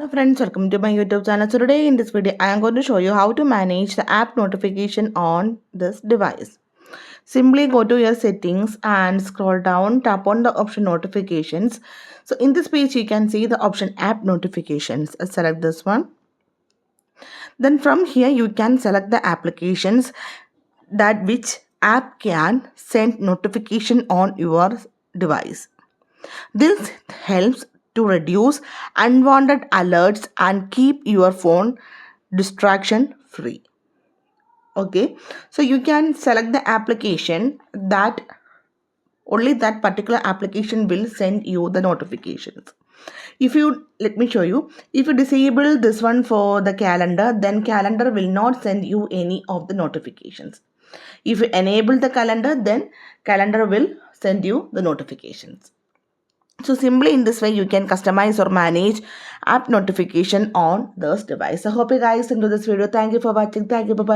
Hello friends, welcome to my YouTube channel. So today in this video, I am going to show you how to manage the app notification on this device. Simply go to your settings and scroll down, tap on the option notifications. So in this page, you can see the option app notifications. Select this one. Then from here, you can select the applications that which app can send notification on your device. This helps to reduce unwanted alerts and keep your phone distraction free. Okay, so you can select the application that only that particular application will send you the notifications. If you let me show you, if you disable this one for the calendar, then calendar will not send you any of the notifications. If you enable the calendar, then calendar will send you the notifications. So simply in this way, you can customize or manage app notification on this device. I hope you guys enjoyed this video. Thank you for watching. Thank you. Bye-bye.